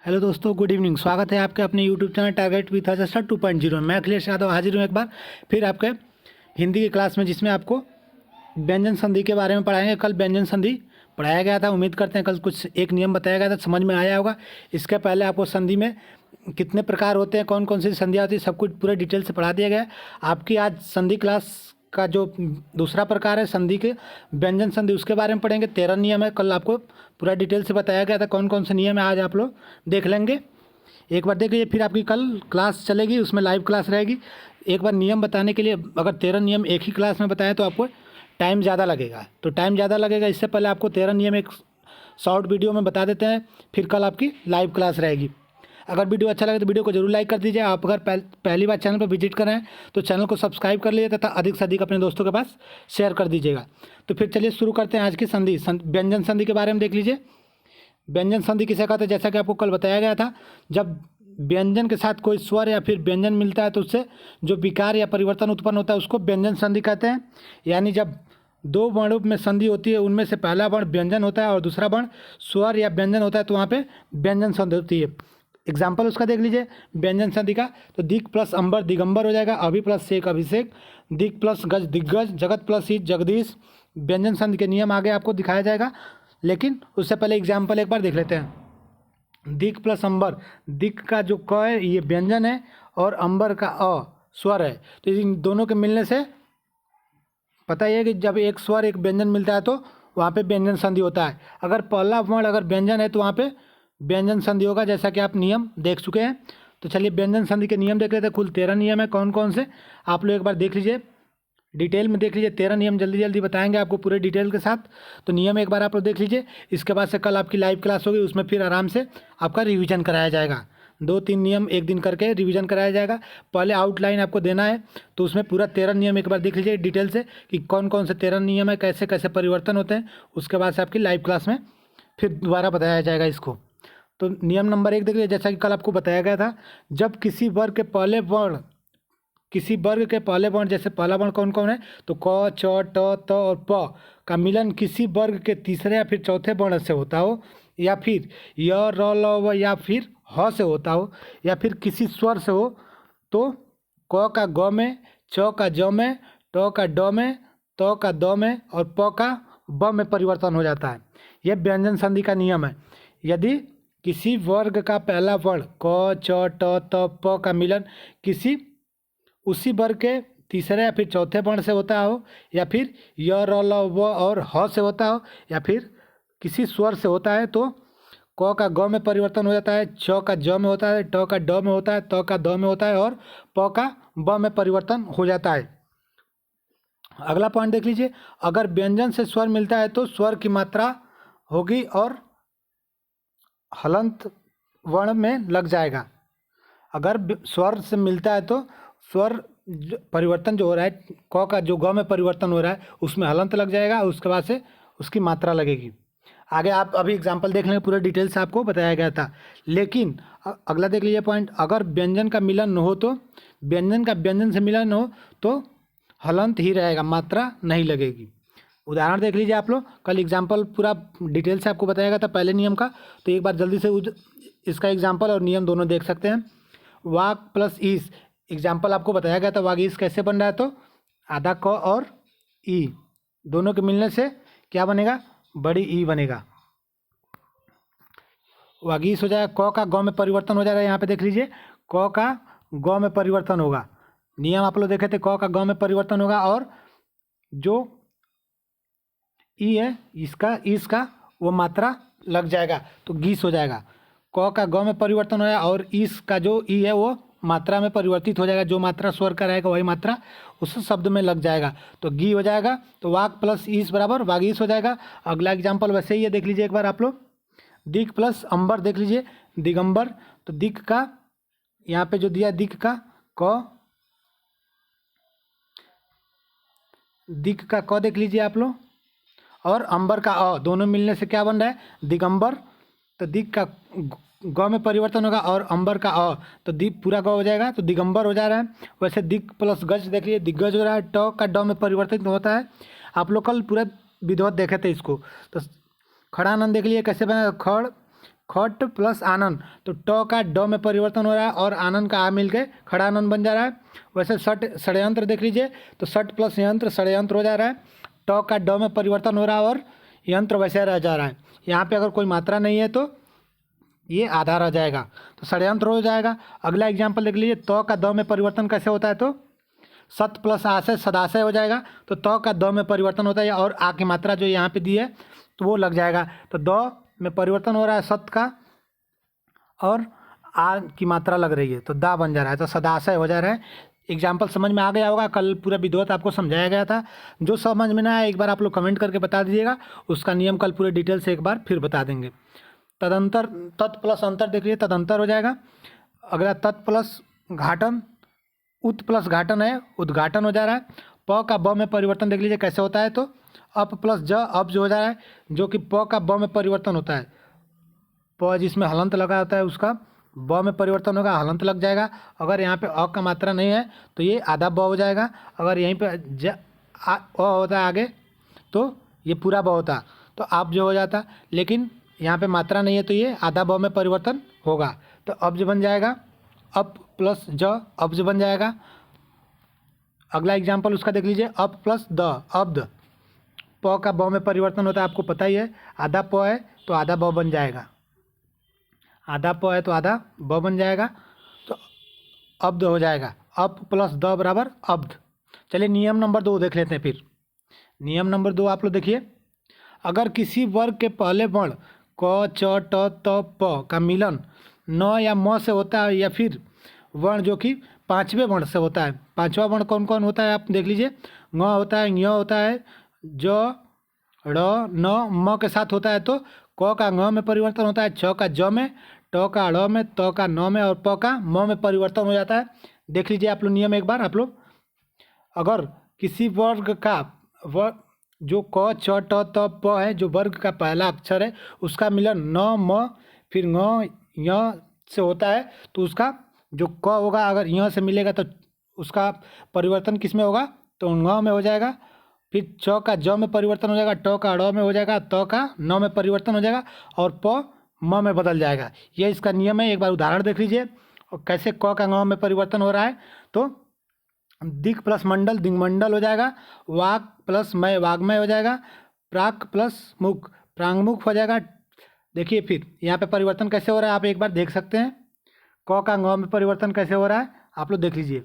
Hello दोस्तों, good evening. स्वागत है आपके अपने यूट्यूब चैनल टारगेट विथ अजस्टर 2.0। मैं अखिलेश यादव हाजिर हूँ एक बार फिर आपके हिंदी की क्लास में, जिसमें आपको व्यंजन संधि के बारे में पढ़ाएंगे। कल व्यंजन संधि पढ़ाया गया था। उम्मीद करते हैं कल कुछ एक नियम बताया गया था, समझ में आया होगा। इसके पहले आपको संधि में कितने प्रकार होते हैं, कौन कौन सी संधियाँ होती है, सब कुछ पूरे डिटेल से पढ़ा दिया गया है। आपकी आज संधि क्लास का जो दूसरा प्रकार है संधि के व्यंजन संधि, उसके बारे में पढ़ेंगे। 13 नियम है, कल आपको पूरा डिटेल से बताया गया था कौन कौन से नियम है। आज आप लोग देख लेंगे, एक बार देख लीजिए। फिर आपकी कल क्लास चलेगी, उसमें लाइव क्लास रहेगी। एक बार नियम बताने के लिए अगर 13 नियम एक ही क्लास में बताएं तो आपको टाइम ज़्यादा लगेगा, इससे पहले आपको 13 नियम एक शॉर्ट वीडियो में बता देते हैं, फिर कल आपकी लाइव क्लास रहेगी। अगर वीडियो अच्छा लगे तो वीडियो को जरूर लाइक कर दीजिए। आप अगर पहली बार चैनल पर विजिट कर रहे हैं तो चैनल को सब्सक्राइब कर लीजिए तथा अधिक से अधिक अपने दोस्तों के पास शेयर कर दीजिएगा। तो फिर चलिए शुरू करते हैं आज की संधि। व्यंजन संधि के बारे में देख लीजिए। व्यंजन संधि किसे कहते हैं? जैसा कि आपको कल बताया गया था, जब व्यंजन के साथ कोई स्वर या फिर व्यंजन मिलता है तो उससे जो विकार या परिवर्तन उत्पन्न होता है उसको व्यंजन संधि कहते हैं। यानी जब दो वर्णों में संधि होती है, उनमें से पहला वर्ण व्यंजन होता है और दूसरा वर्ण स्वर या व्यंजन होता है, तो वहाँ पे व्यंजन संधि होती है। एग्जाम्पल उसका देख लीजिए व्यंजन संधि का। तो दिक प्लस अंबर दिगंबर हो जाएगा, अभि प्लस शेख अभिषेक, दिक प्लस गज दिग्गज, जगत प्लस ईद जगदीश। व्यंजन संधि के नियम आगे आपको दिखाया जाएगा, लेकिन उससे पहले एग्जाम्पल एक बार देख लेते हैं। दिक प्लस अंबर, दिक का जो क है ये व्यंजन है और अंबर का अ स्वर है। तो इन दोनों के मिलने से पता ही है कि जब एक स्वर एक व्यंजन मिलता है तो वहाँ पे व्यंजन संधि होता है। अगर पहला वर्ण अगर व्यंजन है तो वहाँ पे व्यंजन संधि होगा, जैसा कि आप नियम देख चुके हैं। तो चलिए व्यंजन संधि के नियम देख लेते हैं। कुल 13 नियम है, कौन कौन से आप लोग एक बार देख लीजिए, डिटेल में देख लीजिए। 13 नियम जल्दी जल्दी बताएंगे आपको पूरे डिटेल के साथ। तो नियम एक बार आप लोग देख लीजिए। इसके बाद से कल आपकी लाइव क्लास होगी, उसमें फिर आराम से आपका रिवीजन कराया जाएगा। 2-3 नियम एक दिन करके रिवीजन कराया जाएगा। पहले आउटलाइन आपको देना है, तो उसमें पूरा 13 नियम एक बार देख लीजिए डिटेल से कि कौन कौन से 13 नियम है, कैसे कैसे परिवर्तन होते हैं। उसके बाद से आपकी लाइव क्लास में फिर दोबारा बताया जाएगा इसको। तो नियम नंबर 1 देख लीजिए। जैसा कि कल आपको बताया गया था, जब किसी वर्ग के पहले वर्ण जैसे पहला वर्ण कौन कौन है, तो क च ट त और प का मिलन किसी वर्ग के तीसरे या फिर चौथे वर्ण से होता हो, या फिर य र ल व या फिर ह से होता हो, या फिर किसी स्वर से हो, तो क का ग में, च का ज में, ट का ड में, त का द में और प का ब में परिवर्तन हो जाता है। यह व्यंजन संधि का नियम है। यदि किसी वर्ग का पहला वर्ण क च ट त प का मिलन किसी उसी वर्ग के तीसरे या फिर चौथे वर्ण से होता हो, या फिर य र ल व और ह से होता हो, या फिर किसी स्वर से होता है, तो क का ग में परिवर्तन हो जाता है, च का ज में होता है, ट का ड में होता है, त का द में होता है और प का ब में परिवर्तन हो जाता है। अगला पॉइंट देख लीजिए। अगर व्यंजन से स्वर मिलता है तो स्वर की मात्रा होगी और हलंत वर्ण में लग जाएगा। अगर स्वर से मिलता है तो स्वर परिवर्तन जो हो रहा है, क का जो ग में परिवर्तन हो रहा है उसमें हलंत लग जाएगा, उसके बाद से उसकी मात्रा लगेगी। आगे आप अभी एग्जाम्पल देख लेंगे, पूरे डिटेल से आपको बताया गया था। लेकिन अगला देख लीजिए पॉइंट। अगर व्यंजन का मिलन न हो तो व्यंजन का व्यंजन से मिलन हो तो हलंत ही रहेगा, मात्रा नहीं लगेगी। उदाहरण देख लीजिए आप लोग। कल एग्जाम्पल पूरा डिटेल से आपको बताया गया था पहले नियम का, तो एक बार जल्दी से इसका एग्जाम्पल और नियम दोनों देख सकते हैं। वाक प्लस ईस, एग्जाम्पल आपको बताया गया था। वागीस कैसे बन रहा है, तो आधा क और ई दोनों के मिलने से क्या बनेगा, बड़ी ई बनेगा। वागीस हो जाएगा। क का ग में परिवर्तन हो जाएगा। यहाँ पे देख लीजिए, क का ग में परिवर्तन होगा। नियम आप लोग देखे थे, क का ग में परिवर्तन होगा और जो ई है इसका वो मात्रा लग जाएगा, तो गीस हो जाएगा। क का ग में परिवर्तन हो जाएगा और ईस का जो ई है वो मात्रा में परिवर्तित हो जाएगा। जो मात्रा स्वर का रहेगा वही मात्रा उस शब्द में लग जाएगा, तो गी हो जाएगा। तो वाक प्लस ईस बराबर वागीस हो जाएगा। अगला एग्जाम्पल वैसे ही है, देख लीजिए एक बार आप लोग। दिक प्लस अंबर देख लीजिए, दिगंबर। तो दिक का यहाँ पे जो दिया, दिक का क देख लीजिए आप लोग, और अंबर का अ दोनों मिलने से क्या बन रहा है, दिगंबर। तो दिक का ग में परिवर्तन होगा और अंबर का अ, तो दिक पूरा ग हो जाएगा, तो दिगंबर हो जा रहा है। वैसे दिक प्लस गज देख लीजिए, दिग्गज हो रहा है। ट का ड में परिवर्तित होता है। आप लोग कल पूरा विधिवत देखे थे इसको। तो खड़ानंद देख लीजिए कैसे बना, खड़ खट प्लस आनन, तो ट का ड में परिवर्तन हो रहा है और आनन का आ मिल के खड़ा आनन बन जा रहा है। वैसे षट षड्यंत्र देख लीजिए, तो षट प्लस यंत्र षड्यंत्र हो जा रहा है, ट का ड में परिवर्तन हो रहा है और यंत्र वैसे रह जा रहा है। यहाँ पे अगर कोई मात्रा नहीं है तो ये आधा रह जाएगा, तो षड्यंत्र हो जाएगा। अगला एग्जाम्पल देख लीजिए, त का द में परिवर्तन कैसे होता है, तो सत प्लस आशय सदाशय हो जाएगा, तो त का द में परिवर्तन होता है और आ की मात्रा जो यहाँ पे दी है तो वो लग जाएगा, तो द में परिवर्तन हो रहा है सत का और आ की मात्रा लग रही है तो दा बन जा रहा है, तो सदाशय हो जा रहा है। एग्जाम्पल समझ में आ गया होगा, कल पूरा विधिवत आपको समझाया गया था। जो समझ में ना आया एक बार आप लोग कमेंट करके बता दीजिएगा, उसका नियम कल पूरे डिटेल से एक बार फिर बता देंगे। तदंतर, तत् प्लस अंतर देख लीजिए, तदंतर हो जाएगा। अगला तत् प्लस घाटन, उत प्लस घाटन है, उद्घाटन हो जा रहा है। प का ब में परिवर्तन देख लीजिए कैसे होता है, तो अप प्लस ज अब जो हो जा रहा है, जो कि प का ब में परिवर्तन होता है, प जिसमें हलंत लगा होता है उसका ब में परिवर्तन होगा, हलंत लग जाएगा। अगर यहाँ पे अ का मात्रा नहीं है तो ये आधा ब हो जाएगा। अगर यहीं पे अ होता है आगे तो ये पूरा ब होता, तो आप जो हो जाता, लेकिन यहाँ पे मात्रा नहीं है तो ये आधा ब में परिवर्तन होगा, तो अब्ज बन जाएगा। अप प्लस ज अब्ज बन जाएगा। अगला एग्जाम्पल उसका देख लीजिए, अप प्लस द अब्द, प का ब में परिवर्तन होता है, आपको पता ही है, आधा प है तो आधा ब बन जाएगा, आधा प है तो आधा ब बन जाएगा, तो अब्द हो जाएगा। अप प्लस द बराबर अब्द। चलिए नियम नंबर 2 देख लेते हैं फिर। नियम नंबर 2 आप लोग देखिए, अगर किसी वर्ग के पहले वर्ण क च ट त प का मिलन न या म से होता है, या फिर वर्ण जो कि पांचवें वर्ण से होता है। पांचवा वर्ण कौन कौन होता है आप देख लीजिए, ङ होता है, ञ होता है, ज ड़ न म के साथ होता है, तो क का ङ में परिवर्तन होता है, छ का ज में, ट का ड़ में, त का न में और प का म में परिवर्तन हो जाता है। देख लीजिए आप लोग नियम एक बार आप लोग, अगर किसी वर्ग का जो क छ ट त प है, जो वर्ग का पहला अक्षर है, उसका मिलन न म फिर ङ य से होता है, तो उसका जो क होगा अगर य से मिलेगा तो उसका परिवर्तन किस में होगा, तो ङ में हो जाएगा। फिर च का ज में परिवर्तन हो जाएगा, ट का ड़ में हो जाएगा, त का न में परिवर्तन हो जाएगा और प म में बदल जाएगा। ये इसका नियम है। एक बार उदाहरण देख लीजिए और कैसे क का ङ में परिवर्तन हो रहा है, तो दिक् प्लस मंडल दिग्मंडल हो जाएगा, वाक प्लस मय वाग्मय हो जाएगा, प्राक प्लस मुख प्रांगमुख हो जाएगा। देखिए फिर यहाँ पे परिवर्तन कैसे हो रहा है आप एक बार देख सकते हैं। क का ङ में परिवर्तन कैसे हो रहा है आप लोग देख लीजिए,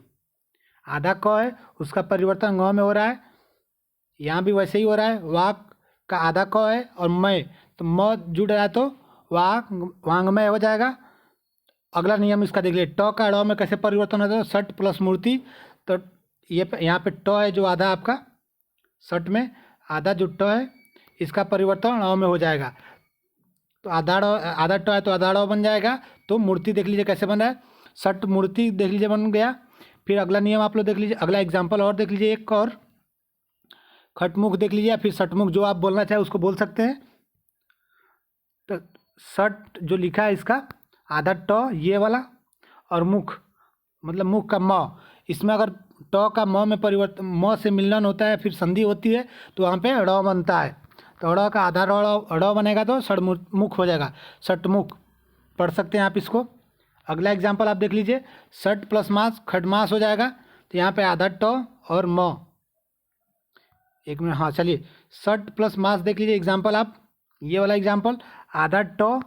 आधा क है उसका परिवर्तन ङ में हो रहा है, यहाँ भी वैसे ही हो रहा है। वाक का आधा क है और मय, तो म जुड़ रहा है तो वाक वांगमय हो जाएगा। अगला नियम इसका देख लीजिए, ट का ड़ में कैसे परिवर्तन होता है, सट प्लस मूर्ति, तो ये यहाँ पे ट है जो आधा आपका सट में, आधा जो ट है इसका परिवर्तन ड़ में हो जाएगा, तो आधा ट है तो आधा ड़ बन जाएगा। तो मूर्ति देख लीजिए कैसे बन रहा है, सट मूर्ति देख लीजिए बन गया। फिर अगला नियम आप लोग देख लीजिए, अगला एग्जाम्पल और देख लीजिए, एक और खटमुख देख लीजिए, फिर सटमुख जो आप बोलना चाहे उसको बोल सकते हैं। तो सट जो लिखा है इसका आधा ट ये वाला और मुख मतलब मुख का म, इसमें अगर ट का म में परिवर्तन म से मिलन होता है फिर संधि होती है तो वहाँ पे ड़ बनता है, तो ड़ का आधा ड़ बनेगा तो षटमुख हो जाएगा, षटमुख पढ़ सकते हैं आप इसको। अगला एग्जाम्पल आप देख लीजिए, षट प्लस मास खटमास हो जाएगा, तो यहाँ पे आधा ट और म, एक मिनट हाँ चलिए, षट प्लस मास देख लीजिए एग्जाम्पल आप, ये वाला एग्जाम्पल आधा ट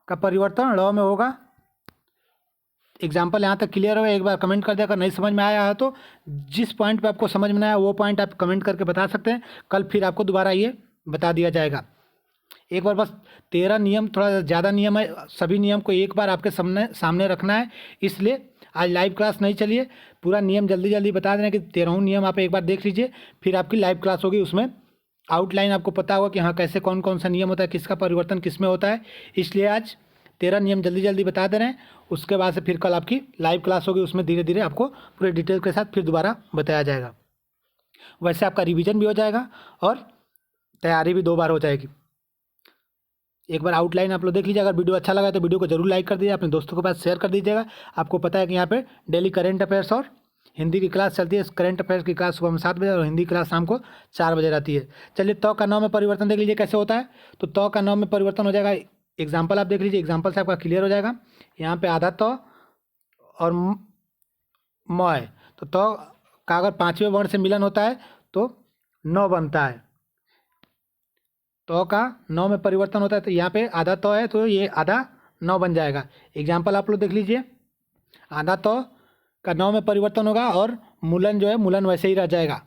का परिवर्तन ड़ में होगा। एग्जाम्पल यहाँ तक क्लियर हो, एक बार कमेंट कर दिया, अगर नहीं समझ में आया है तो जिस पॉइंट पे आपको समझ में आया वो पॉइंट आप कमेंट करके बता सकते हैं, कल फिर आपको दोबारा ये बता दिया जाएगा। एक बार बस 13 नियम, थोड़ा ज़्यादा नियम है, सभी नियम को एक बार आपके सामने रखना है, इसलिए आज लाइव क्लास नहीं चलिए, पूरा नियम जल्दी जल्दी बता देना कि 13 नियम आप एक बार देख लीजिए, फिर आपकी लाइव क्लास होगी, उसमें आउटलाइन आपको पता होगा कि हाँ कैसे कौन कौन सा नियम होता है, किसका परिवर्तन किस में होता है। इसलिए आज 13 नियम जल्दी जल्दी बता दे रहे हैं, उसके बाद से फिर कल आपकी लाइव क्लास होगी, उसमें धीरे धीरे आपको पूरे डिटेल के साथ फिर दोबारा बताया जाएगा। वैसे आपका रिवीजन भी हो जाएगा और तैयारी भी 2 बार हो जाएगी। एक बार आउटलाइन आप लोग देख लीजिए, अगर वीडियो अच्छा लगा तो वीडियो को जरूर लाइक कर दीजिए, अपने दोस्तों के पास शेयर कर दीजिएगा। आपको पता है कि यहाँ पे डेली करेंट अफेयर्स और हिंदी की क्लास चलती है, करेंट अफेयर्स की क्लास सुबह में 7 बजे और हिंदी क्लास शाम को 4 बजे रहती है। चलिए, त का न में परिवर्तन देख लीजिए कैसे होता है, तो त का न में परिवर्तन हो जाएगा, एग्जाम्पल आप देख लीजिए, एग्जाम्पल से आपका क्लियर हो जाएगा। यहाँ पे आधा तो और म है, तो का अगर पाँचवें वर्ण से मिलन होता है तो 9 बनता है। तो का 9 में परिवर्तन होता है, तो यहाँ पे आधा तो है तो ये आधा 9 बन जाएगा। एग्जाम्पल आप लोग देख लीजिए, आधा तो का 9 में परिवर्तन होगा और मूलन जो है मूलन वैसे ही रह जाएगा।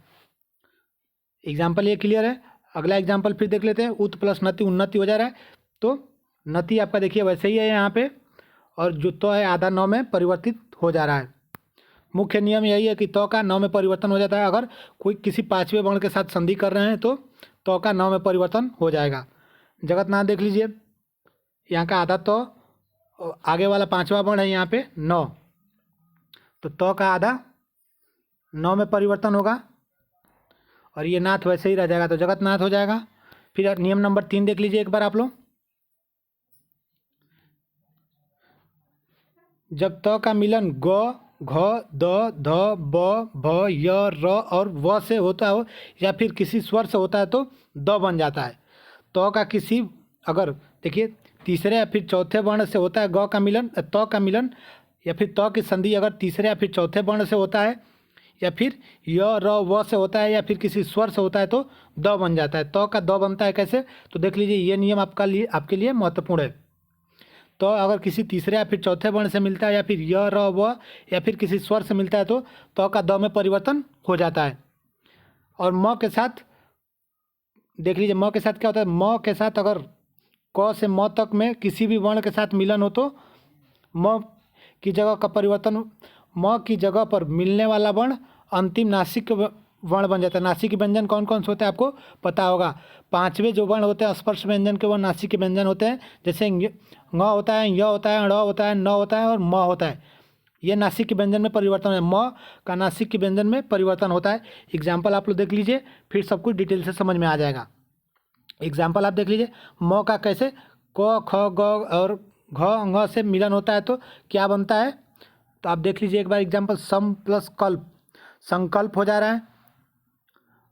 एग्जाम्पल ये क्लियर है। अगला एग्जाम्पल फिर देख लेते हैं। उत प्लस नति उन्नति हो जा रहा है, तो नति आपका देखिए वैसे ही है यहाँ पे, और जो तो है आधा 9 में परिवर्तित हो जा रहा है। मुख्य नियम यही है कि तो का 9 में परिवर्तन हो जाता है। अगर कोई किसी पाँचवें वर्ण के साथ संधि कर रहे हैं तो का 9 में परिवर्तन हो जाएगा। जगतनाथ देख लीजिए, यहाँ का आधा तो आगे वाला पाँचवा वर्ण है यहाँ पे 9, तो का आधा 9 में परिवर्तन होगा और ये नाथ वैसे ही रह जाएगा, तो जगतनाथ हो जाएगा। फिर नियम नंबर 3 देख लीजिए एक बार आप लोग। जब त का मिलन ग घ द ध ब भ य र और व से होता हो या फिर किसी स्वर से होता है तो द बन जाता है। तो का किसी अगर देखिए तीसरे या फिर चौथे वर्ण से होता है ग का मिलन, त का मिलन या फिर त की संधि अगर तीसरे या फिर चौथे वर्ण से होता है या फिर य र व से होता है या फिर किसी स्वर से होता है तो द बन जाता है। तो का द बनता है कैसे, तो देख लीजिए ये नियम आपके लिए महत्वपूर्ण है। तो अगर किसी तीसरे या फिर चौथे वर्ण से मिलता है या फिर य र व या फिर किसी स्वर से मिलता है तो का द में परिवर्तन हो जाता है। और म के साथ देख लीजिए, म के साथ क्या होता है, म के साथ अगर क से म तक में किसी भी वर्ण के साथ मिलन हो तो म की जगह का परिवर्तन, म की जगह पर मिलने वाला वर्ण अंतिम नासिक वर्ण बन जाता है। नासिक व्यंजन कौन कौन से होते हैं आपको पता होगा। पांचवें जो वर्ण होते हैं स्पर्श व्यंजन के, वो नासिक व्यंजन होते हैं। जैसे ng होता है, य होता है, ड़ होता है, न होता है और म होता है। ये नासिक के व्यंजन में परिवर्तन है, म का नासिक के व्यंजन में परिवर्तन होता है। एग्जाम्पल आप लोग देख लीजिए, फिर सब कुछ डिटेल से समझ में आ जाएगा। एग्जाम्पल आप देख लीजिए, म का कैसे क ख ग और घ ng से मिलन होता है तो क्या बनता है, तो आप देख लीजिए एक बार एग्जाम्पल। सम प्लस कल्प, संकल्प हो जा रहा है।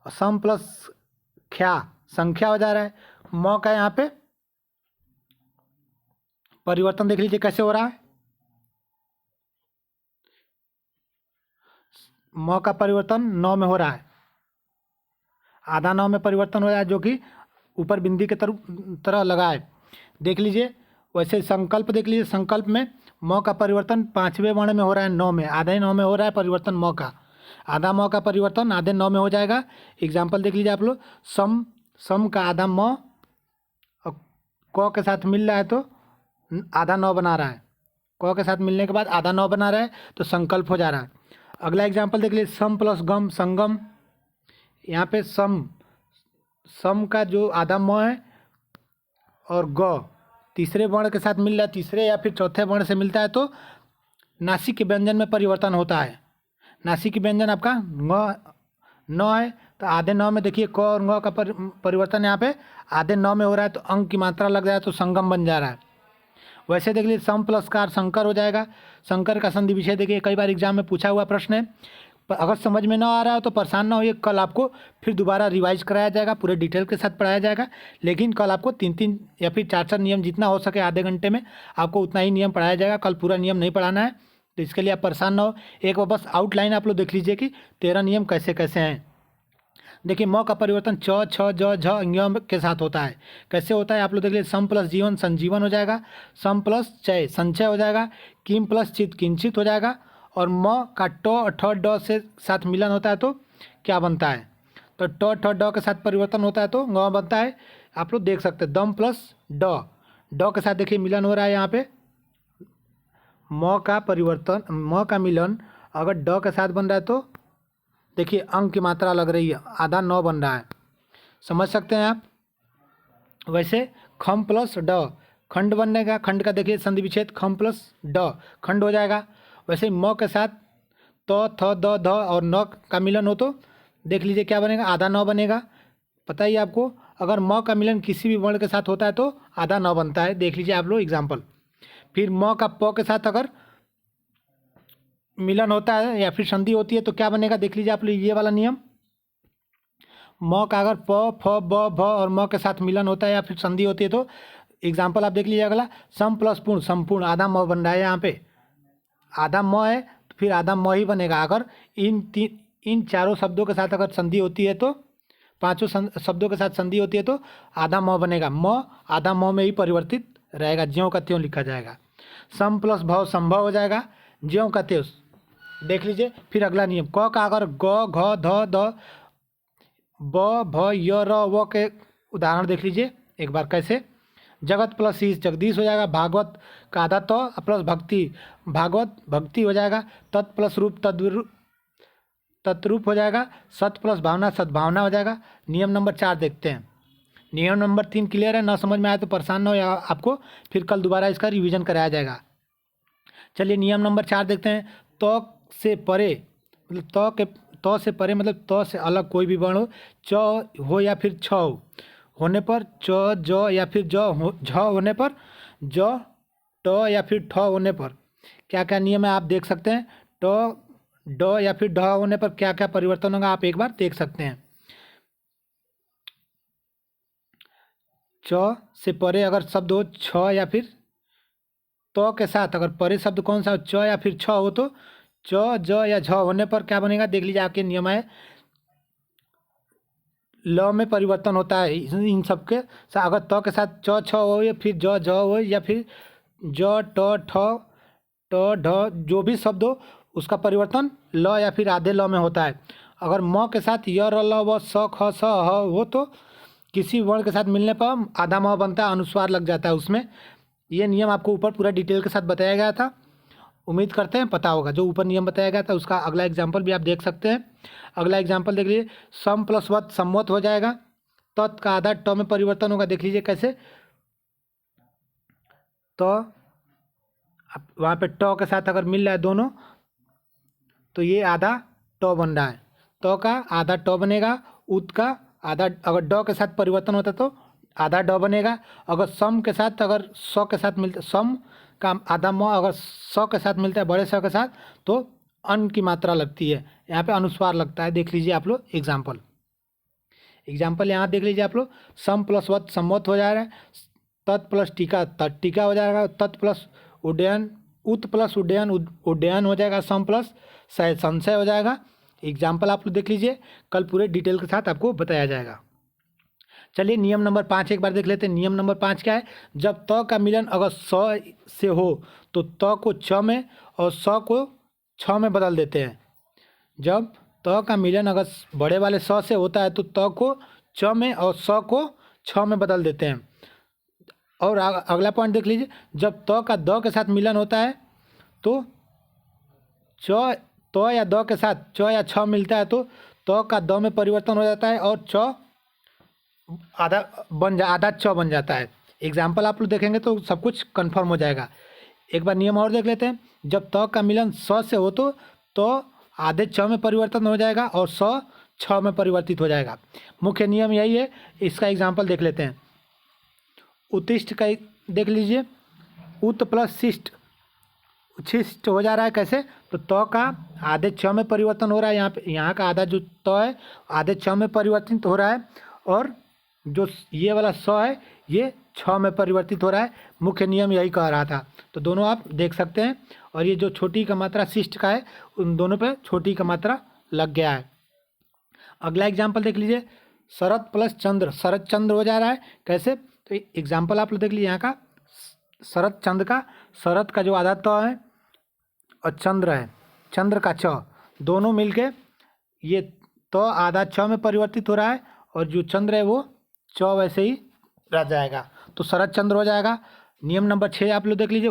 सम प्लस ख्या, संख्या हो जा रहा है। म का यहाँ पे परिवर्तन देख लीजिए कैसे हो रहा है। म का परिवर्तन 9 में हो रहा है, आधा 9 में परिवर्तन हो रहा है जो कि ऊपर बिंदी के तरह लगा है। देख लीजिए वैसे संकल्प देख लीजिए, संकल्प में म का परिवर्तन पाँचवें वर्ण में हो रहा है 9 में, आधे 9 में हो रहा है परिवर्तन म का। आधा म का परिवर्तन आधे 9 में हो जाएगा। एग्जाम्पल देख लीजिए आप लोग, सम का आधा म और क के साथ मिल रहा है तो आधा 9 बना रहा है। क के साथ मिलने के बाद आधा 9 बना रहा है तो संकल्प हो जा रहा है। अगला एग्जाम्पल देख लीजिए, सम प्लस गम संगम। यहाँ पे सम का जो आधा म है और ग तीसरे वर्ण के साथ मिल रहा है, तीसरे या फिर चौथे वर्ण से मिलता है तो नासिक के व्यंजन में परिवर्तन होता है। नासिक व्यंजन आपका न है, तो आधे 9 में देखिए क और ng का परिवर्तन यहाँ पे आधे 9 में हो रहा है तो अंक की मात्रा लग रहा है तो संगम बन जा रहा है। वैसे देख लीजिए सम प्लस कार शंकर हो जाएगा। शंकर का संधि विषय देखिए कई बार एग्जाम में पूछा हुआ प्रश्न है। अगर समझ में ना आ रहा हो तो परेशान ना होइए, कल आपको फिर दोबारा रिवाइज कराया जाएगा, पूरे डिटेल के साथ पढ़ाया जाएगा। लेकिन कल आपको 3-3 या फिर 4-4 नियम जितना हो सके आधे घंटे में आपको उतना ही नियम पढ़ाया जाएगा। कल पूरा नियम नहीं पढ़ाना है, तो इसके लिए आप परेशान ना हो। एक बार बस आउटलाइन आप लोग देख लीजिए कि 13 नियम कैसे कैसे हैं। देखिए म का परिवर्तन च छ ज झ ञ के साथ होता है। कैसे होता है आप लोग देख लीजिए, सम प्लस जीवन संजीवन हो जाएगा, सम प्लस चय संचय हो जाएगा, किम प्लस चित किंचित हो जाएगा। और म का ट ठ ड से साथ मिलन होता है तो क्या बनता है, तो ट ठ ड के साथ परिवर्तन होता है तो ङ बनता है। आप लोग देख सकते हैं दम प्लस ड के साथ देखिए मिलन हो रहा है। यहाँ पे म का परिवर्तन, म का मिलन अगर ड के साथ बन रहा है तो देखिए अंक की मात्रा लग रही है, आधा 9 बन रहा है, समझ सकते हैं आप। वैसे खम प्लस ड खंड बनने का, खंड का देखिए संधि विच्छेद खम प्लस ड खंड हो जाएगा। वैसे म के साथ तो थ द ध और न का मिलन हो तो देख लीजिए क्या बनेगा, आधा 9 बनेगा। पता ही आपको अगर म का मिलन किसी भी वर्ण के साथ होता है तो आधा 9 बनता है। देख लीजिए आप लोग एग्जाम्पल। फिर म का प के साथ अगर मिलन होता है या फिर संधि होती है तो क्या बनेगा, देख लीजिए आप लोग ये वाला नियम। म का अगर प फ ब भ और म के साथ मिलन होता है या फिर संधि होती है तो एग्जाम्पल आप देख लीजिए अगला, सम प्लस पूर्ण, संपूर्ण आधा म बन रहा है यहाँ पे, आधा म है तो फिर आधा म ही बनेगा। अगर इन चारों शब्दों के साथ अगर संधि होती है तो, पांचों शब्दों के साथ संधि होती है तो आधा म बनेगा, म आधा म में ही परिवर्तित रहेगा, ज्यों का त्यों लिखा जाएगा। सम प्लस भव संभव हो जाएगा, ज्यों का त्यों। देख लीजिए फिर अगला नियम, क का अगर ग घ ध द ब भ य र व के उदाहरण देख लीजिए एक बार कैसे। जगत प्लस ईश जगदीश हो जाएगा, भागवत का आधा तो प्लस भक्ति भागवत भक्ति हो जाएगा, तत् प्लस रूप तत्रूप हो जाएगा, सत प्लस भावना सद्भावना हो जाएगा। नियम नंबर 4 देखते हैं। नियम नंबर 3 क्लियर है, ना समझ में आया तो परेशान ना हो, या आपको फिर कल दोबारा इसका रिवीजन कराया जाएगा। चलिए नियम नंबर 4 देखते हैं। तो से परे मतलब तो से परे मतलब तो से अलग कोई भी वर्ण हो, च हो या फिर छ होने पर, च ज या फिर झ होने पर, ज ट या फिर ठ होने पर क्या क्या नियम है आप देख सकते हैं। ट ड या फिर ढ होने पर क्या क्या परिवर्तन होगा आप एक बार देख सकते हैं। च से परे अगर शब्द हो छ या फिर तो के साथ, अगर परे शब्द कौन सा हो, च या फिर छ हो तो च ज या झ होने पर क्या बनेगा देख लीजिए, आपके नियम है ल में परिवर्तन होता है इन सब के। अगर त के साथ च छ हो या फिर ज झ हो या फिर ज ट ठ ट ढ जो भी शब्द हो उसका परिवर्तन ल या फिर आधे ल में होता है। अगर म के साथ य र ल व स ख स ह हो तो किसी वर्ण के साथ मिलने पर आधा म बनता है, अनुस्वार लग जाता है उसमें। ये नियम आपको ऊपर पूरा डिटेल के साथ बताया गया था, उम्मीद करते हैं पता होगा। जो ऊपर नियम बताया गया था उसका अगला एग्जाम्पल भी आप देख सकते हैं। अगला एग्जाम्पल देख लीजिए, सम प्लस वत सम्मत हो जाएगा, तत् का आधा ट में परिवर्तन होगा, देख लीजिए कैसे। तो वहाँ पे ट के साथ अगर मिल रहा है दोनों तो ये आधा ट बन रहा है, तो का आधा ट बनेगा, उत का आधा, अगर ड के साथ परिवर्तन होता तो आधा ड बनेगा। अगर सम के साथ अगर स के साथ मिलता, सम का आधा म अगर स के साथ मिलता है बड़े स के साथ तो अन की मात्रा लगती है, यहाँ पे अनुस्वार लगता है। देख लीजिए आप लोग एग्जाम्पल यहाँ देख लीजिए आप लोग, सम प्लस वत सम्मत हो जा रहा है, तत् प्लस टीका तत् टीका हो जाएगा, तत् प्लस उड्डयन उत प्लस उड्डयन उड्डयन हो जाएगा, सम प्लस संशय हो जाएगा। एग्जाम्पल आप लोग देख लीजिए, कल पूरे डिटेल के साथ आपको बताया जाएगा। चलिए नियम नंबर 5 एक बार देख लेते हैं। नियम नंबर 5 क्या है, जब त का मिलन अगर स से हो तो त को च में और स को छ में बदल देते हैं। जब त का मिलन अगर बड़े वाले स से होता है तो त को च में और स को छ में बदल देते हैं। और अगला पॉइंट देख लीजिए, जब त का द के साथ मिलन होता है तो च तो या द के साथ च या छ मिलता है तो त का द में परिवर्तन हो जाता है और च आधा च बन जाता है। एग्जाम्पल आप लोग देखेंगे तो सब कुछ कंफर्म हो जाएगा। एक बार नियम और देख लेते हैं, जब त का मिलन स से हो तो आधे च में परिवर्तन हो जाएगा और स छ में परिवर्तित हो जाएगा। मुख्य नियम यही है। इसका एग्जाम्पल देख लेते हैं। उत्तिष्ठ का देख लीजिए, उत प्लस शिष्ट, शिष्ट हो जा रहा है कैसे, तो त का आधे छ में परिवर्तन हो रहा है, यहाँ का आधा जो त है आधे छ में परिवर्तित हो रहा है और जो ये वाला स है ये छ में परिवर्तित हो रहा है। मुख्य नियम यही कह रहा था, तो दोनों आप देख सकते हैं। और ये जो छोटी का मात्रा शिष्ट का है उन दोनों पे छोटी का मात्रा लग गया है। अगला एग्जाम्पल देख लीजिए, शरद प्लस चंद्र, शरद चंद्र हो जा रहा है कैसे, तो एग्जाम्पल आप लोग देख लीजिए। यहाँ का शरद चंद्र का, शरद का जो आधा त है और चंद्र है, चंद्र का छ, दोनों मिलके ये तो आधा छ में परिवर्तित हो रहा है और जो चंद्र है वो च वैसे ही रह जाएगा, तो शरद चंद्र हो जाएगा। नियम नंबर 6 आप लोग देख लीजिए,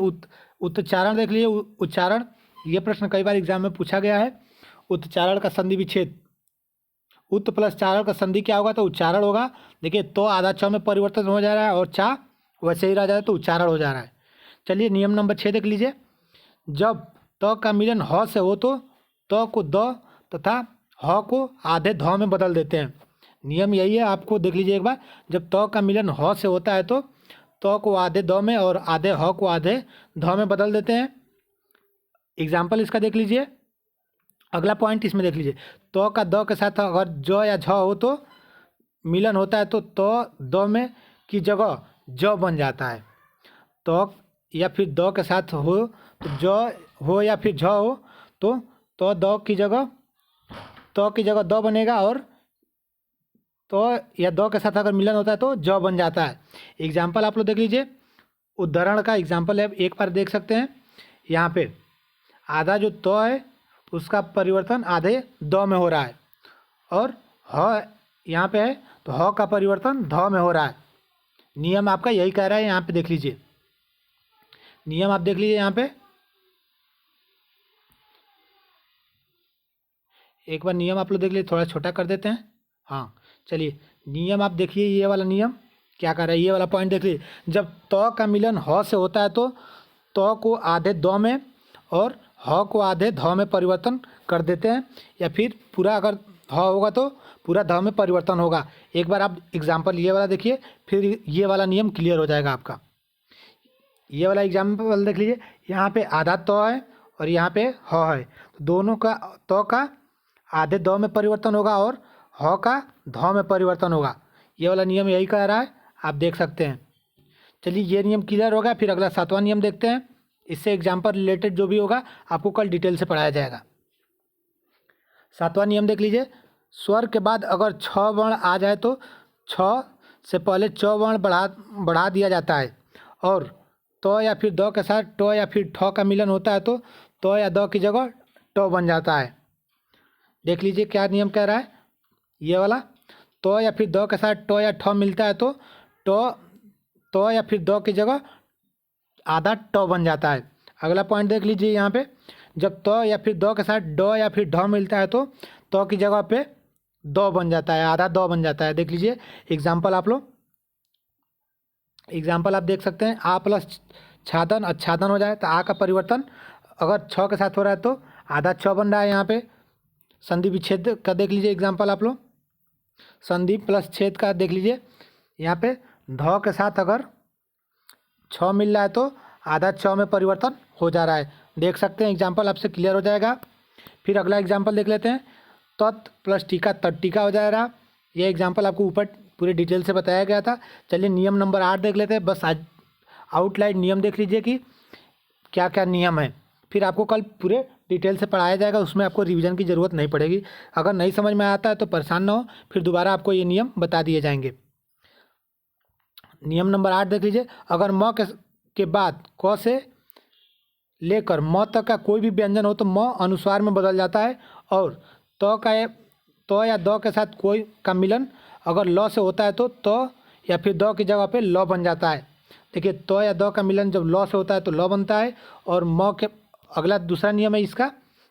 उच्चारण देख लीजिए। उच्चारण, ये प्रश्न कई बार एग्जाम में पूछा गया है। उच्चारण का संधि विच्छेद, उत प्लस चारण का संधि क्या होगा, तो उच्चारण होगा। देखिए तो आधा छ में परिवर्तन हो जा रहा है और चा वैसे ही रह जा रहा है तो उच्चारण हो जा रहा है। चलिए नियम नंबर 6 देख लीजिए, जब त का मिलन ह से हो तो त को द तथा ह को आधे ध में बदल देते हैं। नियम यही है, आपको देख लीजिए एक बार। जब त का मिलन ह से होता है तो त को आधे द में और आधे ह को आधे ध में बदल देते हैं। एग्जाम्पल इसका देख लीजिए। अगला पॉइंट इसमें देख लीजिए, तो का द के साथ अगर ज या झ हो तो मिलन होता है तो द में की जगह ज बन जाता है। तो या फिर द के साथ हो तो ज हो या फिर झ हो तो द की जगह द बनेगा, और तो या द के साथ अगर मिलन होता है तो ज बन जाता है। एग्जाम्पल आप लोग देख लीजिए, उदाहरण का एग्जाम्पल है, एक बार देख सकते हैं। यहाँ पे आधा जो तो है उसका परिवर्तन आधे द में हो रहा है, और ह यहाँ पे है तो ह का परिवर्तन ध में हो रहा है। नियम आपका यही कह रहा है, यहाँ पे देख लीजिए, नियम आप देख लीजिए यहाँ पे, एक बार नियम आप लोग देख लीजिए, थोड़ा छोटा कर देते हैं। हाँ चलिए, नियम आप देखिए, ये वाला नियम क्या कर रहा है, ये वाला पॉइंट देख लीजिए। जब त का मिलन ह से होता है तो त को आधे द में और ह को आधे ध में परिवर्तन कर देते हैं, या फिर पूरा अगर ह होगा तो पूरा ध में परिवर्तन होगा। एक बार आप एग्जाम्पल ये वाला देखिए, फिर ये वाला नियम क्लियर हो जाएगा आपका। ये वाला एग्जाम्पल देख लीजिए, यहाँ पे आधा तो है और यहाँ पे ह है, तो दोनों का तो का आधे द में परिवर्तन होगा और ह का ध में परिवर्तन होगा। ये वाला नियम यही कह रहा है, आप देख सकते हैं। चलिए ये नियम क्लियर हो गया, फिर अगला 7वां नियम देखते हैं। इससे एग्जाम्पल रिलेटेड जो भी होगा आपको कल डिटेल से पढ़ाया जाएगा। 7वां नियम देख लीजिए, स्वर के बाद अगर छ वर्ण आ जाए तो छ से पहले च वर्ण बढ़ा दिया जाता है, और तो या फिर द के साथ ट या फिर ठ का मिलन होता है तो या द की जगह ट बन जाता है। देख लीजिए क्या नियम कह रहा है, ये वाला तो या फिर द के साथ ट या ठ मिलता है तो तो या फिर द की जगह आधा ट बन जाता है। अगला पॉइंट देख लीजिए यहाँ पे, जब तो या फिर द के साथ ड या फिर ढ मिलता है तो की जगह पे द बन जाता है, आधा द बन जाता है। देख लीजिए एग्जाम्पल आप देख सकते हैं, आ प्लस छादन अच्छादन हो जाए तो आ का परिवर्तन अगर छ के साथ हो रहा है तो आधा छ बन रहा है। यहाँ पे संधि विच्छेद का देख लीजिए एग्जाम्पल आप लोग, संधि प्लस छेद का देख लीजिए, यहाँ पे ध के साथ अगर छ मिल रहा है तो आधा छ में परिवर्तन हो जा रहा है। देख सकते हैं एग्जाम्पल आपसे क्लियर हो जाएगा। फिर अगला एग्जाम्पल देख लेते हैं, तत् प्लस टीका तट टीका हो जाएगा। ये एग्जाम्पल आपको ऊपर पूरे डिटेल से बताया गया था। चलिए नियम नंबर 8 देख लेते हैं, बस आज आउटलाइन नियम देख लीजिए कि क्या क्या नियम है, फिर आपको कल पूरे डिटेल से पढ़ाया जाएगा, उसमें आपको रिवीजन की ज़रूरत नहीं पड़ेगी। अगर नहीं समझ में आता है तो परेशान ना हो, फिर दोबारा आपको ये नियम बता दिए जाएंगे। नियम नंबर 8 देख लीजिए, अगर म के बाद क से लेकर म तक का कोई भी व्यंजन हो तो म अनुस्वार में बदल जाता है, और तो या द के साथ कोई का मिलन अगर ल से होता है तो या फिर द की जगह पे ल बन जाता है। देखिए तो या द का मिलन जब ल से होता है तो ल बनता है, और म के अगला दूसरा नियम है इसका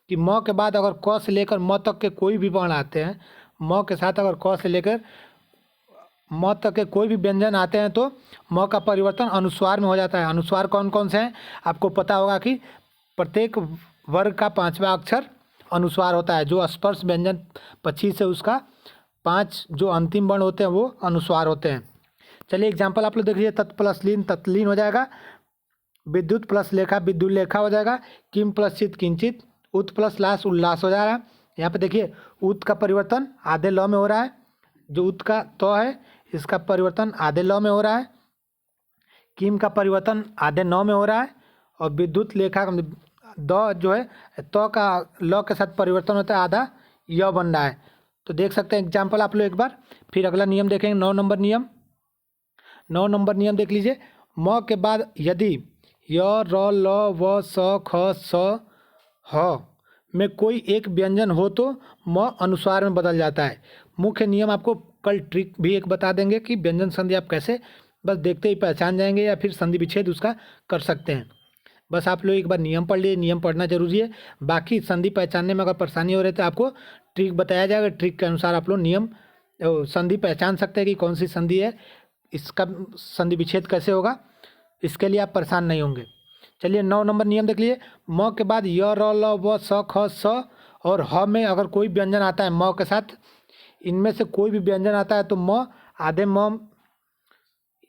कि म के बाद अगर क से लेकर म तक के कोई भी वर्ण आते हैं, म के साथ अगर क से लेकर म तक के कोई भी व्यंजन आते हैं तो म का परिवर्तन अनुस्वार में हो जाता है। अनुस्वार कौन कौन से हैं आपको पता होगा कि प्रत्येक वर्ग का 5वां अक्षर अनुस्वार होता है। जो स्पर्श व्यंजन 25 है उसका 5 जो अंतिम वर्ण होते हैं वो अनुस्वार होते हैं। चलिए एग्जाम्पल आप लोग देख लीजिए, तत् प्लस लीन तत्लीन हो जाएगा, विद्युत प्लस लेखा विद्युत लेखा हो जाएगा, किम प्लस चित किंचित, उत प्लस लास उल्लास हो जा रहा है। यहाँ पे देखिए उत का परिवर्तन आधे ल में हो रहा है, जो उत का तो है इसका परिवर्तन आधे ल में हो रहा है, किम का परिवर्तन आधे न में हो रहा है, और विद्युत लेखा द जो है तो का ल के साथ परिवर्तन होता है, आधा य बन रहा है। तो देख सकते हैं एग्जाम्पल आप लोग एक बार। फिर अगला नियम देखेंगे 9 नंबर नियम। 9 नंबर नियम देख लीजिए, म के बाद यदि य र ल व स ख स ह में कोई एक व्यंजन हो तो म अनुस्वार में बदल जाता है। मुख्य नियम आपको कल ट्रिक भी एक बता देंगे कि व्यंजन संधि आप कैसे बस देखते ही पहचान जाएंगे या फिर संधि विच्छेद उसका कर सकते हैं। बस आप लोग एक बार नियम पढ़ लिए, नियम पढ़ना जरूरी है। बाकी संधि पहचानने में अगर परेशानी हो रही है तो आपको ट्रिक बताया जाएगा, ट्रिक के अनुसार आप लोग नियम संधि पहचान सकते हैं कि कौन सी संधि है, इसका संधि विच्छेद कैसे होगा, इसके लिए आप परेशान नहीं होंगे। चलिए 9 नंबर नियम देख लीजिए, म के बाद य र ल व स ख स और ह में अगर कोई व्यंजन आता है म के साथ, इनमें से कोई भी व्यंजन आता है तो म आधे म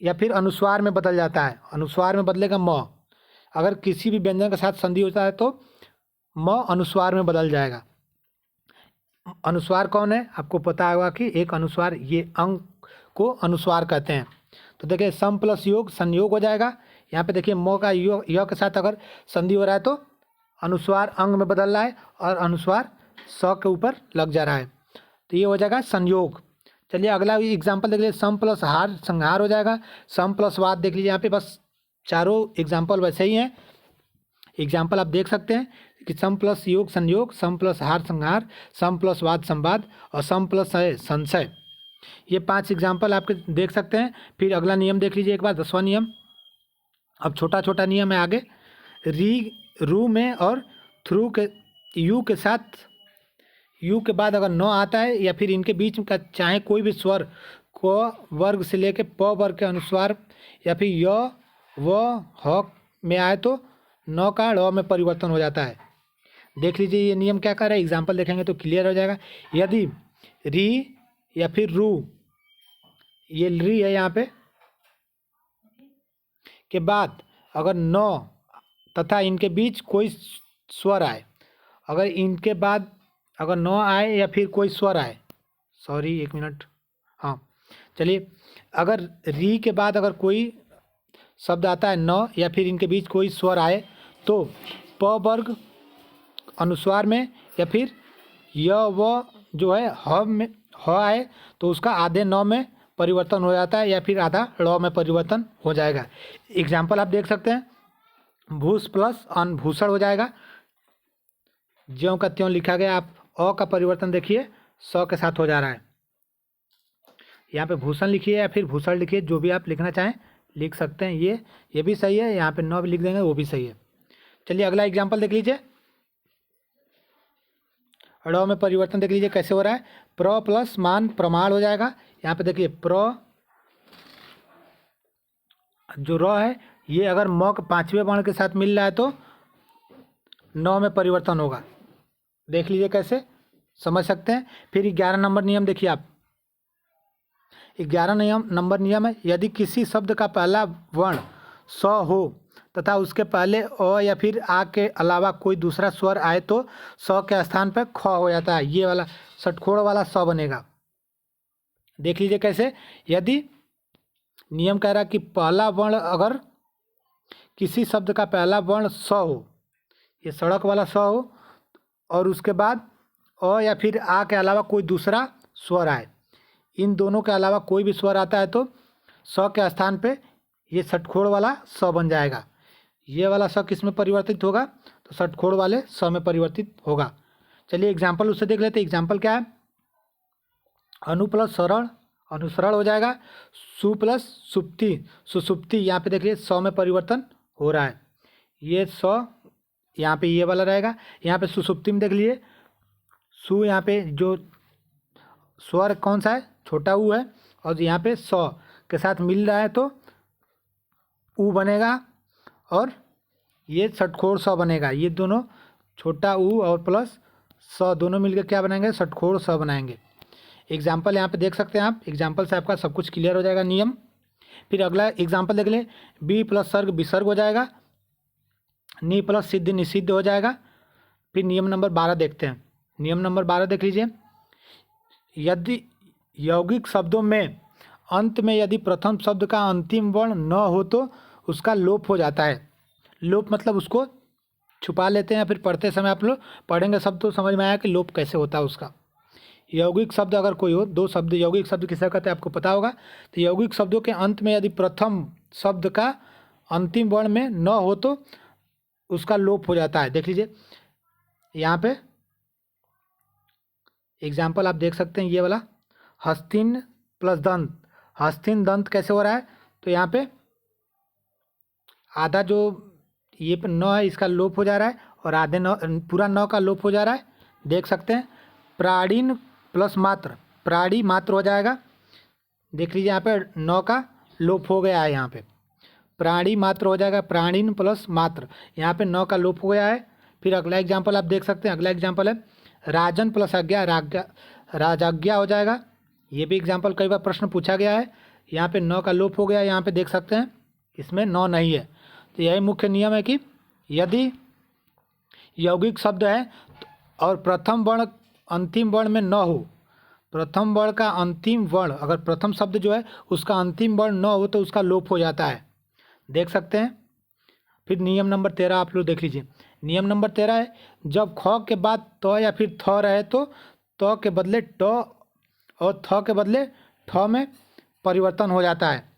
या फिर अनुस्वार में बदल जाता है। अनुस्वार में बदलेगा म। अगर किसी भी व्यंजन के साथ संधि होता है तो म अनुस्वार में बदल जाएगा। अनुस्वार कौन है आपको पता होगा कि एक अनुस्वार, ये अंग को अनुस्वार कहते हैं। तो देखिए सम प्लस योग संयोग हो जाएगा। यहाँ पे देखिए म का य के साथ अगर संधि हो रहा है तो अनुस्वार अंग में बदल रहा है और अनुस्वार स के ऊपर लग जा रहा है, तो ये हो जाएगा संयोग। चलिए अगला एग्जाम्पल देख लीजिए, सम प्लस हार संहार हो जाएगा। सम प्लस वाद देख लीजिए, यहाँ पे बस चारों एग्जाम्पल वैसे ही हैं। एग्जाम्पल आप देख सकते हैं कि सम प्लस योग संयोग, सम प्लस हार संहार, सम प्लस वाद संवाद और सम प्लस संशय, ये 5 एग्जाम्पल आपके देख सकते हैं। फिर अगला नियम देख लीजिए एक बार, 10वां नियम। अब छोटा छोटा नियम है आगे। री रू में और थ्रू के यू के साथ, यू के बाद अगर न आता है या फिर इनके बीच का चाहे कोई भी स्वर को वर्ग से लेके प वर्ग के अनुस्वार या फिर य व ह में आए तो न का ड़ में परिवर्तन हो जाता है। देख लीजिए ये नियम क्या कर रहा है, एग्जाम्पल देखेंगे तो क्लियर हो जाएगा। यदि री या फिर रू, ये री है यहाँ पे, के बाद अगर न तथा इनके बीच कोई स्वर आए, अगर इनके बाद अगर न आए या फिर कोई स्वर आए, सॉरी एक मिनट, हाँ चलिए, अगर री के बाद अगर कोई शब्द आता है न या फिर इनके बीच कोई स्वर आए तो प वर्ग अनुस्वार में या फिर य व जो है ह में ह आए तो उसका आधे न में परिवर्तन हो जाता है या फिर आधा ड़ में परिवर्तन हो जाएगा। एग्जाम्पल आप देख सकते हैं, भूस प्लस अनभूषण हो जाएगा, ज्यों का त्यों लिखा गया। आप अ का परिवर्तन देखिए स के साथ हो जा रहा है, यहाँ पे भूषण लिखिए या फिर भूषण लिखिए, जो भी आप लिखना चाहें लिख सकते हैं। ये भी सही है, यहाँ पे न भी लिख देंगे वो भी सही है। चलिए अगला एग्जाम्पल देख लीजिए, ड़ में परिवर्तन देख लीजिए कैसे हो रहा है। प्र प्लस मान प्रमाण हो जाएगा। यहाँ पे देखिए प्र जो र है ये अगर म के 5वें वर्ण के साथ मिल रहा है तो न में परिवर्तन होगा। देख लीजिए कैसे, समझ सकते हैं। फिर 11 नंबर नियम देखिए आप, 11 नंबर नियम है, यदि किसी शब्द का पहला वर्ण स हो तथा उसके पहले अ या फिर आ के अलावा कोई दूसरा स्वर आए तो स के स्थान पर ख हो जाता है, ये वाला षटकोण वाला स बनेगा। देख लीजिए कैसे, यदि नियम कह रहा है कि पहला वर्ण अगर किसी शब्द का पहला वर्ण स हो, ये सड़क वाला स हो, और उसके बाद अ या फिर आ के अलावा कोई दूसरा स्वर आए, इन दोनों के अलावा कोई भी स्वर आता है तो स के स्थान पे ये षटकोण वाला स बन जाएगा। ये वाला स किस में परिवर्तित होगा, तो षटकोण वाले स में परिवर्तित होगा। चलिए एग्जाम्पल उससे देख लेते हैं। एग्जाम्पल क्या है, अनु प्लस सरल अनुसरण हो जाएगा। सु प्लस सुप्ति सुसुप्ति, यहाँ पे देखिए स में परिवर्तन हो रहा है, ये स यहाँ पे ये वाला रहेगा। यहाँ पे सुसुप्ति में देख लीजिए, सु यहाँ पे जो स्वर कौन सा है, छोटा ऊ है, और यहाँ पे स के साथ मिल रहा है तो ऊ बनेगा और ये षटकोण स बनेगा। ये दोनों छोटा ऊ और प्लस स दोनों मिलकर क्या बनाएंगे, षटकोण स बनाएंगे। एग्जाम्पल यहाँ पे देख सकते हैं आप, एग्जाम्पल से आपका सब कुछ क्लियर हो जाएगा नियम। फिर अगला एग्जाम्पल देख लें, बी प्लस सर्ग विसर्ग हो जाएगा, नि प्लस सिद्ध निषिद्ध हो जाएगा। फिर नियम नंबर 12 देखते हैं। नियम नंबर 12 देख लीजिए, यदि यौगिक शब्दों में अंत में यदि प्रथम शब्द का अंतिम वर्ण न हो तो उसका लोप हो जाता है। लोप मतलब उसको छुपा लेते हैं, फिर पढ़ते समय आप लोग पढ़ेंगे शब्द तो समझ में आया कि लोप कैसे होता है उसका। यौगिक शब्द अगर कोई हो, 2 शब्द यौगिक शब्द किसे कहते हैं आपको पता होगा। तो यौगिक शब्दों के अंत में यदि प्रथम शब्द का अंतिम वर्ण में न हो तो उसका लोप हो जाता है। देख लीजिए यहाँ पे एग्जाम्पल आप देख सकते हैं, ये वाला हस्तिन प्लस दंत, हस्तिन दंत कैसे हो रहा है, तो यहाँ पे आधा जो ये न है इसका लोप हो जा रहा है और आधे न पूरा न का लोप हो जा रहा है, देख सकते हैं। प्राणीन प्लस मात्र, प्राणी मात्र हो जाएगा। देख लीजिए यहाँ पे न का लोप हो गया है, यहाँ पे प्राणी मात्र हो जाएगा, प्राणीन प्लस मात्र, यहाँ पे न का लोप हो गया है। फिर अगला एग्जाम्पल आप देख सकते हैं, अगला एग्जाम्पल है राजन प्लस आज्ञा, राजाज्ञा हो जाएगा। ये भी एग्जाम्पल कई बार प्रश्न पूछा गया है। यहाँ पे न का लोप हो गया, यहाँ पे देख सकते हैं इसमें न नहीं है। तो यही मुख्य नियम है कि यदि यौगिक शब्द है और प्रथम वर्ण अंतिम वर्ण में न हो प्रथम वर्ण का अंतिम वर्ण, अगर प्रथम शब्द जो है उसका अंतिम वर्ण न हो तो उसका लोप हो जाता है, देख सकते हैं। फिर नियम नंबर 13 आप लोग देख लीजिए। नियम नंबर 13 है, जब ख के बाद त या फिर थ रहे तो त के बदले ट और थ के बदले ठ में परिवर्तन हो जाता है।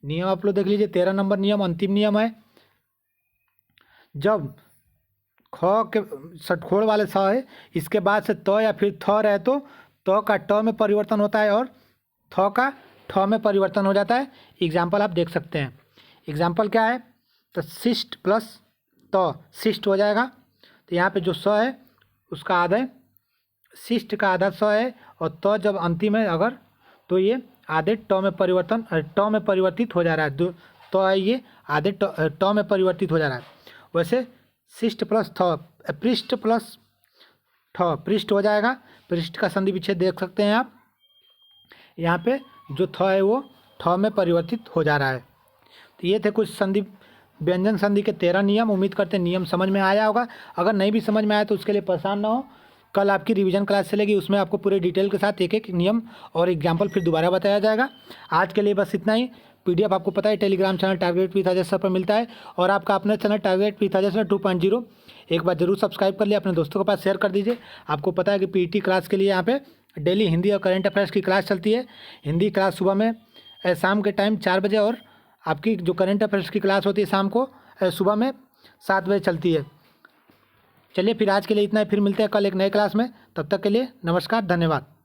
नियम आप लोग देख लीजिए। 13 नंबर नियम अंतिम नियम है, जब ख के षटकोण वाले स है, इसके बाद से त या फिर थ रहे तो त का ट में परिवर्तन होता है और थ का ठ में परिवर्तन हो जाता है। एग्जाम्पल आप देख सकते हैं। एग्जाम्पल क्या है, तो शिष्ट प्लस त शिष्ट हो जाएगा। तो यहाँ पे जो स है उसका आधे, शिष्ट का आधा स है और त जब अंतिम है अगर, तो ये आधे ट में परिवर्तित हो जा रहा है। तो है ये आधे ट में परिवर्तित हो जा रहा है। वैसे शिष्ट प्लस थ, पृष्ठ प्लस ठ पृष्ठ हो जाएगा। पृष्ठ का संधि विच्छेद देख सकते हैं आप। यहाँ पे जो थ है वो ठ में परिवर्तित हो जा रहा है। तो ये थे कुछ संधि, व्यंजन संधि के 13 नियम। उम्मीद करते हैं नियम समझ में आया होगा। अगर नहीं भी समझ में आया तो उसके लिए परेशान ना हो, कल आपकी रिवीजन क्लास चलेगी, उसमें आपको पूरे डिटेल के साथ एक एक नियम और एग्जाम्पल फिर दोबारा बताया जाएगा। आज के लिए बस इतना ही। PDF आपको पता है Telegram channel target with Ajay sir पर मिलता है, और आपका अपना channel target with Ajay sir 2.0 एक बार जरूर सब्सक्राइब कर लिया, अपने दोस्तों के पास शेयर कर दीजिए। आपको पता है कि PET क्लास के लिए यहाँ पे डेली हिंदी और करंट अफेयर्स की क्लास चलती है। हिंदी क्लास सुबह में शाम के टाइम 4 बजे, और आपकी जो करंट अफेयर्स की क्लास होती है शाम को सुबह में 7 बजे चलती है। चलिए फिर आज के लिए इतना ही, फिर मिलते हैं कल एक नए क्लास में। तब तक के लिए नमस्कार, धन्यवाद।